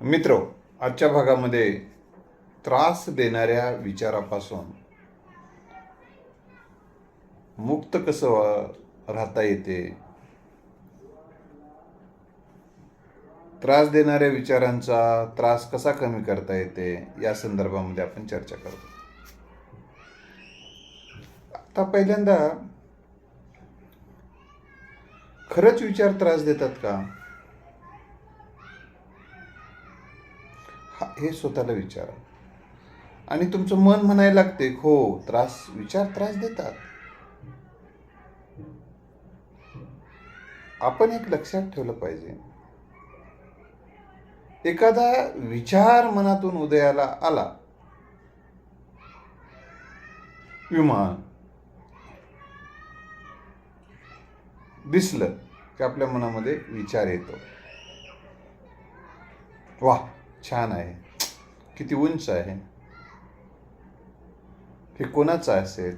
मित्र, आजच्या भागामध्ये त्रास देणाऱ्या विचारापासून मुक्त कसं राहता येते, त्रास देणाऱ्या विचारांचा त्रास कसा कमी करता येते या संदर्भामध्ये आपण चर्चा करतो. आता पहिल्यांदा, खरंच विचार त्रास देतात का हे स्वतःला विचारा. आणि तुमचं मन म्हणायला लागते हो, विचार त्रास देतात. आपण एक लक्षात ठेवलं पाहिजे, एखादा विचार मनातून उदयाला आला, विमान दिसलं की आपल्या मनामध्ये विचार येतो, वाह छान आहे, किती उंच आहे, हे कोणाचं असेल,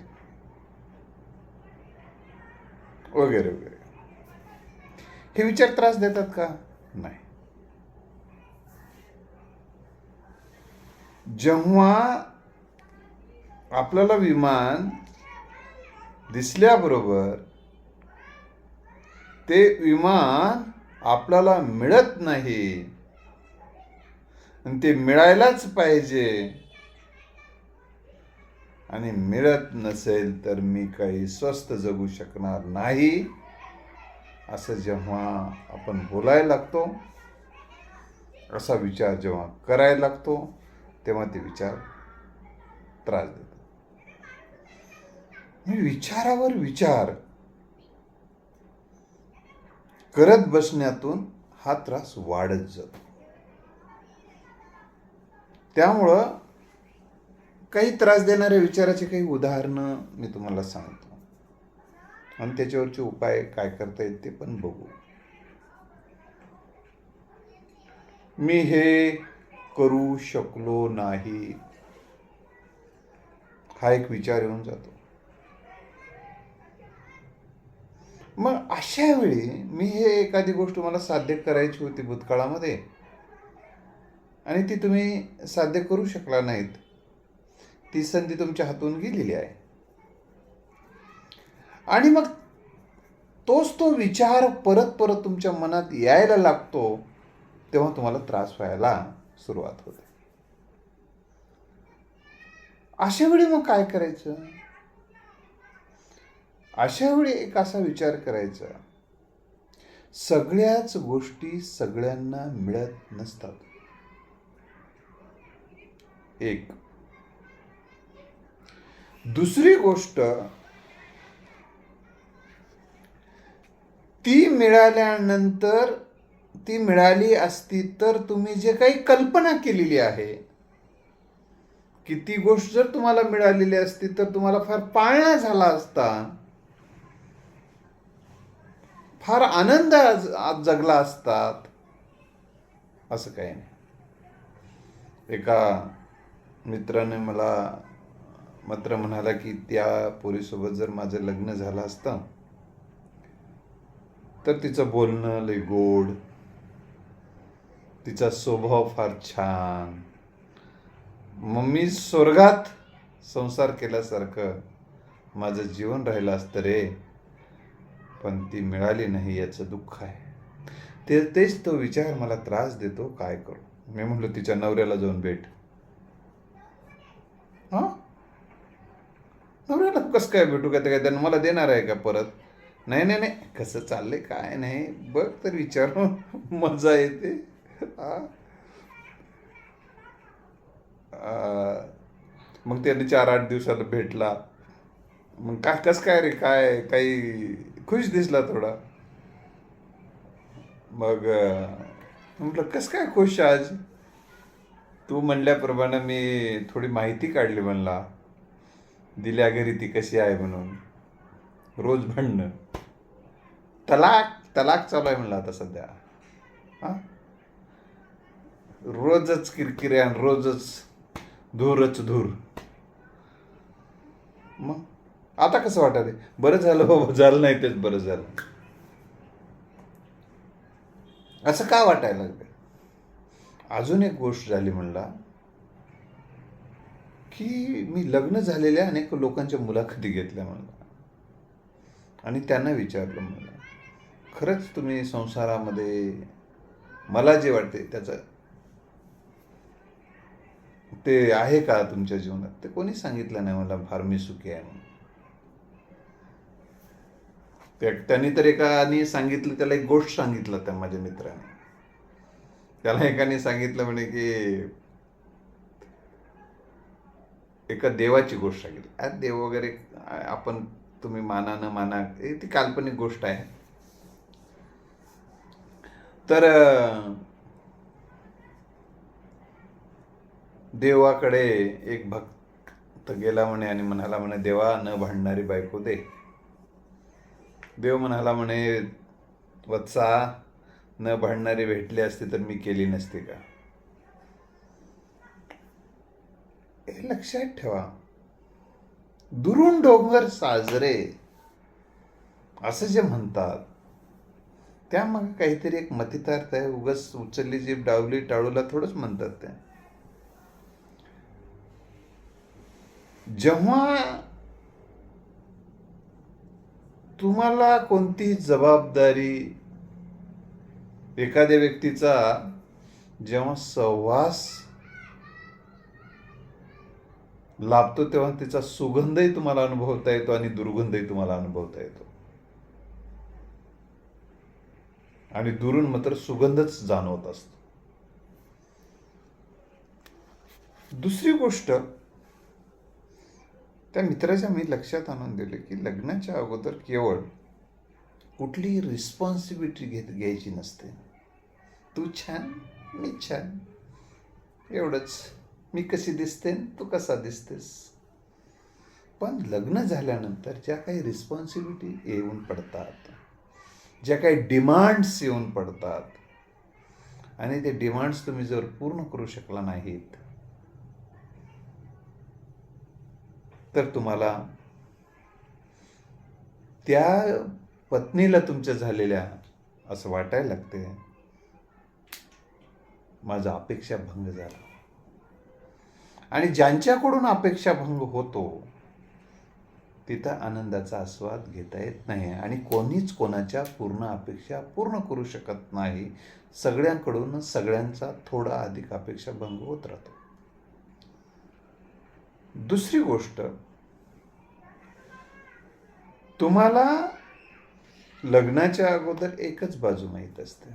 वगैरे वगैरे. हे विचार त्रास देतात का? नाही. जेव्हा आपल्याला विमान दिसल्याबरोबर ते विमान आपल्याला मिळत नाही आणि ते मिळायलाच पाहिजे, आणि मिळत नसेल तर मी काही स्वस्थ जगू शकणार नाही, असं जेव्हा आपण बोलायला लागतो, असा विचार जेव्हा करायला लागतो, तेव्हा ते विचार त्रास देतात. विचारावर विचार करत बसण्यातून हा त्रास वाढत जातो. त्यामुळं काही त्रास देणाऱ्या विचाराची काही उदाहरणं मी तुम्हाला सांगतो आणि त्याच्यावरचे उपाय काय करता येईल ते पण बघू. मी हे करू शकलो नाही, हा एक विचार येऊन जातो. मग अशा वेळी एखादी गोष्ट मला साध्य करायची होती भूतकाळामध्ये आणि ती तुम्ही साध्य करू शकला नाहीत, ती संधी तुमच्या हातून गेलेली आहे, आणि मग तो विचार परत परत तुमच्या मनात यायला लागतो, तेव्हा तुम्हाला त्रास व्हायला सुरुवात होते. अशा वेळी मग काय करायचं? अशा वेळी एक असा विचार करायचा, सगळ्याच गोष्टी सगळ्यांना मिळत नसतात. एक दुसरी गोष्ट, ती मिळाल्यानंतर, ती मिळाली असती तर तुम्ही जे काही कल्पना केलेली आहे की ती गोष्ट जर तुम्हाला मिळालेली असती तर तुम्हाला फार पाळणा झाला असता, फार आनंद आज जगला असतात, असं काही नाही. एका मित्राने मला मात्र म्हणाला की त्या पोरीसोबत जर माझं लग्न झालं असतं तर तिचं बोलणं लय गोड, तिचा स्वभाव फार छान, मग मी स्वर्गात संसार केल्यासारखं माझं जीवन राहिलं असतं रे, पण ती मिळाली नाही याचं दुःख आहे. तेच तो विचार मला त्रास देतो, काय करू? मी म्हटलं तिच्या नवऱ्याला जाऊन भेट. नवऱ्याला कसं काय भेटू? का काय त्यानं मला देणार आहे का परत? नाही नाही नाही, कसं चाललंय काय नाही बघ तर विचारून मजा येते. मग त्याने 4-8 दिवसाला भेटला, मग कसं काय रे, काय काही खुश दिसला थोडा. मग म्हटलं कसं काय खुश आज? तू म्हणल्याप्रमाणे मी थोडी माहिती काढली, म्हणला दिल्या घरी ती कशी आहे म्हणून. रोज भांडणं, तलाक चालू आहे म्हणलं आता सध्या. रोजच किरकिरे आणि रोजच धूरच धूर. मग आता कसं वाटत? बरं झालं बाबा, झालं नाही तेच बरं झालं. असं का वाटायला लागलं? अजून एक गोष्ट झाली म्हणला की मी लग्न झालेल्या अनेक लोकांच्या मुलाखती घेतल्या म्हणला आणि त्यांना विचारलं मला, खरंच तुम्ही संसारामध्ये मला जे वाटते त्याचं ते आहे का तुमच्या जीवनात? ते कोणी सांगितलं नाही मला फार मी सुखी आहे म्हणून. त्यांनी तर एकाने सांगितलं, त्याला एक गोष्ट सांगितलं त्या माझ्या मित्राने. त्याला एकाने सांगितलं म्हणे की एका देवाची गोष्ट सांगितली. आज देव वगैरे आपण तुम्ही माना न माना, ती काल्पनिक गोष्ट आहे. तर देवाकडे एक भक्त गेला म्हणे आणि म्हणाला म्हणे, देवा न भांडणारी बायको दे. देव म्हणाला म्हणे, वत्सा न भांडणारी भेटली असती तर मी केली नसती का? हे लक्षात ठेवा. दुरून डोंगर साजरे असं जे म्हणतात त्यामागे काहीतरी एक मतितार्थ आहे. उगाच उचलली जीभ डावली टाळूला थोडंच म्हणतात ते. जेव्हा तुम्हाला कोणती जबाबदारी एखाद्या व्यक्तीचा जेव्हा सहवास लाभतो तेव्हा तिचा सुगंधही तुम्हाला अनुभवता येतो आणि दुर्गंधही तुम्हाला अनुभवता येतो. आणि दुरून मात्र सुगंधच जाणवत असतो. दुसरी गोष्ट त्या मित्राच्या मी लक्षात आणून दिले की लग्नाच्या अगोदर केवळ कुठलीही रिस्पॉन्सिबिलिटी घ्यायची नसते. तू छान, मी छान, एवढंच. मी कशी दिसते, तू कसा दिसतेस. पण लग्न झाल्यानंतर ज्या काही रिस्पॉन्सिबिलिटी येऊन पडतात, ज्या काही डिमांड्स येऊन पडतात, आणि ते डिमांड्स तुम्ही जर पूर्ण करू शकला नाहीत तर तुम्हाला त्या पत्नीला तुमच्या झालेल्या असं वाटायला लागते, माझा अपेक्षा भंग झाला. आणि ज्यांच्याकडून अपेक्षा भंग होतो तिथं आनंदाचा आस्वाद घेता येत नाही आणि कोणीच कोणाच्या पूर्ण अपेक्षा पूर्ण करू शकत नाही. सगळ्यांकडून सगळ्यांचा थोडा अधिक अपेक्षा भंग होत राहतो. दुसरी गोष्ट, तुम्हाला लग्नाच्या अगोदर एकच बाजू माहीत असते.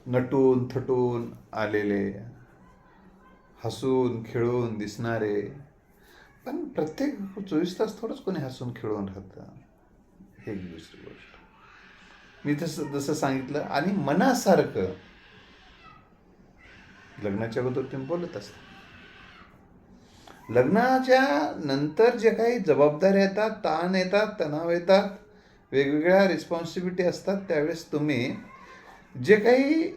नटून थटून आलेले, हसून खेळून दिसणारे, पण प्रत्येक 24 तास थोडंच कोणी हसून खेळून राहतं. हे दुसरी गोष्ट मी जसं सांगितलं. आणि मनासारखं लग्नाच्या अगोदर तुम्ही बोलत असता. लग्नाच्या नंतर जे काही जबाबदाऱ्या येतात, ताण येतात, तणाव येतात, वेगवेगळ्या रिस्पॉन्सिबिलिटी असतात, त्यावेळेस तुम्ही जे काही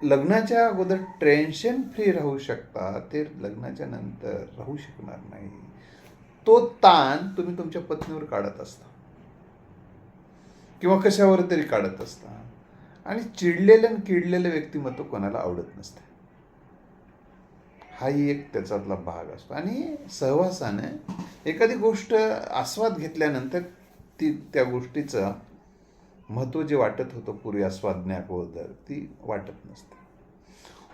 लग्नाच्या अगोदर टेन्शन फ्री राहू शकता ते लग्नाच्या नंतर राहू शकणार नाही. तो ताण तुम्ही तुमच्या पत्नीवर काढत असता किंवा कशावर तरी काढत असता. आणि चिडलेलं किडलेलं व्यक्तिमत्व कोणाला आवडत नसते. हाही एक त्याच्यातला भाग असतो. आणि सहवासाने एखादी गोष्ट आस्वाद घेतल्यानंतर त्या गोष्टीचं महत्त्व जे वाटत होतं पूर्वी आस्वादण्याबद्दल ती वाटत नसते.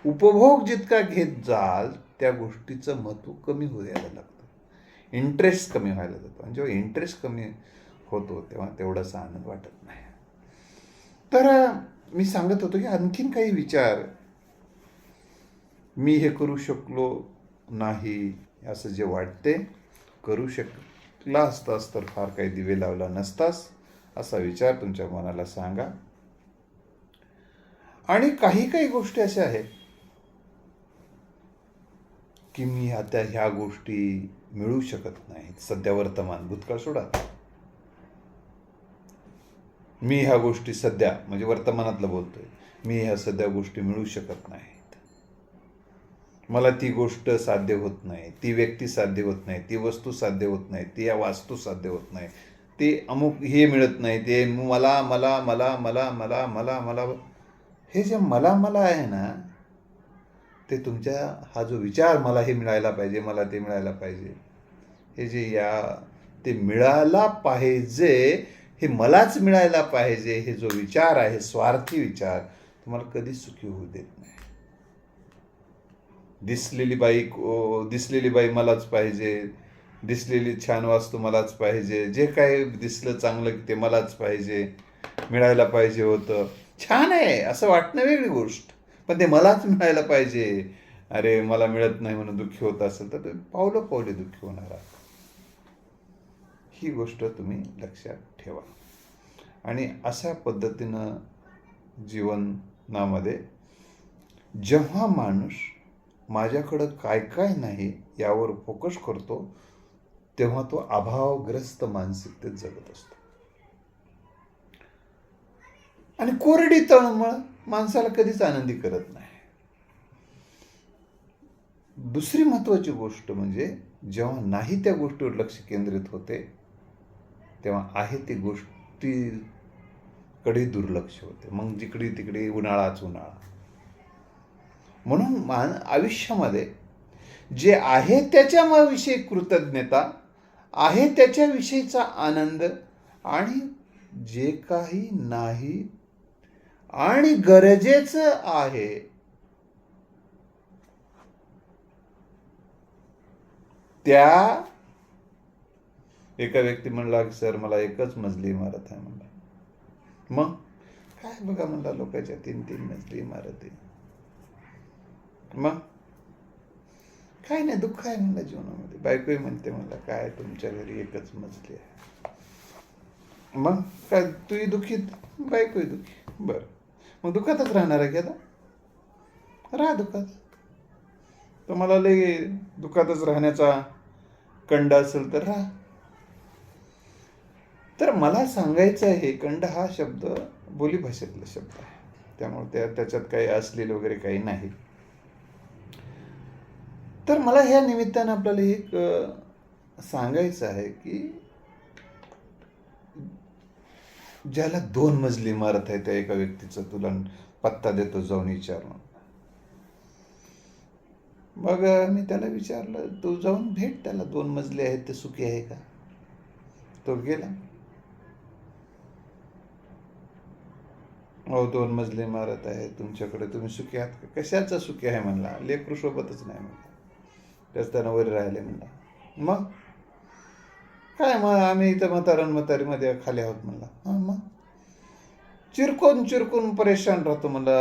उपभोग जितका घेत जाल त्या गोष्टीचं महत्त्व कमी व्हायला लागतं. इंटरेस्ट कमी व्हायला जातो. आणि जेव्हा इंटरेस्ट कमी होतो तेव्हा तेवढासा आनंद वाटत नाही. तर मी सांगत होतो की आणखीन काही विचार, मी हे करू शकलो नाही असं जे वाटते, करू शकला असतास तर फार काही दिवे लावला नसतास असा विचार तुमच्या मनाला सांगा. आणि काही काही गोष्टी अशा आहेत की मी आता ह्या गोष्टी मिळू शकत नाहीत. सध्या वर्तमान, भूतकाळ सोडा. मी ह्या गोष्टी सध्या म्हणजे वर्तमानातलं बोलतोय, मी ह्या सध्या गोष्टी मिळू शकत नाहीत. मला ती गोष्ट साध्य होत नाही, ती व्यक्ती साध्य होत नाही, ती वस्तू साध्य होत नाही, ती या वास्तू साध्य होत नाही, ते अमुक हे मिळत नाही, ते मला मला मला मला मला मला मला हे जे मला मला आहे ना, ते तुमच्या हा जो विचार मला हे मिळायला पाहिजे, मला ते मिळायला पाहिजे, हे जे ते मिळायला पाहिजे, हे मलाच मिळायला पाहिजे, हे जो विचार आहे, स्वार्थी विचार, तुम्हाला कधीच सुखी होऊ देत नाही. दिसलेली बाई मलाच पाहिजे, दिसलेली छान वास्तू मलाच पाहिजे, जे काही दिसलं चांगलं ते मलाच पाहिजे, मिळायला पाहिजे होतं. छान आहे असं वाटणं वेगळी गोष्ट, पण ते मलाच मिळायला पाहिजे. अरे मला मिळत नाही म्हणून दुःखी होत असेल तर पावलं पावले दुःखी होणार आहात. ही गोष्ट तुम्ही लक्षात ठेवा. आणि अशा पद्धतीनं जीवनामध्ये जेव्हा माणूस माझ्याकडं काय काय नाही यावर फोकस करतो, तेव्हा तो अभावग्रस्त मानसिकतेत जगत असतो. आणि कोरडी तळमळ माणसाला कधीच आनंदी करत नाही. दुसरी महत्वाची गोष्ट म्हणजे जेव्हा नाही त्या गोष्टीवर लक्ष केंद्रित होते, तेव्हा आहे ती गोष्टीकडे दुर्लक्ष होते. मग जिकडे तिकडे उन्हाळाच उन्हाळा. म्हणून आयुष्यामध्ये जे आहे त्याच्याविषयी कृतज्ञता, आहे त्याच्याविषयीचा आनंद, आणि जे काही नाही आणि गरजेचं आहे त्या. एका व्यक्ती म्हणला की सर मला एकच मजली इमारत आहे म्हणला. मग काय बघा म्हणला, लोकांच्या 3-3 मजली इमारत आहे. मग काय नाही, दुःख आहे म्हणला जीवनामध्ये. बायकोही म्हणते म्हणला काय तुमच्या घरी एकच मजली आहे. मग काय तूही दुःखी, बायकोही दुःखी. बरं, मग दुःखातच राहणार आहे की आता? राहा दुःखात. तुम्हाला लई दुःखातच राहण्याचा कंड असेल तर राहा. तर मला सांगायचं आहे, कंड हा शब्द बोलीभाषेतला शब्द आहे, त्यामुळे त्याच्यात काही असलेलं वगैरे काही नाही. तर मला ह्या निमित्तानं आपल्याला एक सांगायचं आहे की ज्याला 2 मजली इमारत आहे त्या एका व्यक्तीचा तुला पत्ता देतो, जाऊन विचारणं. मग मी त्याला विचारलं, तू जाऊन भेट त्याला, 2 मजले आहेत ते सुखी आहे का? तो गेला. हो 2 मजली इमारत आहे तुमच्याकडे, तुम्ही सुखी आहात का? कशाचं सुखी आहे म्हणला, लेकरू सोबतच नाही म्हणला, त्याच त्यानं वर राहिले म्हणला. मग काय, मग आम्ही इथं म्हातारीमध्ये खाली आहोत म्हणला. हां, मग चिरकून परेशान राहतो म्हणला,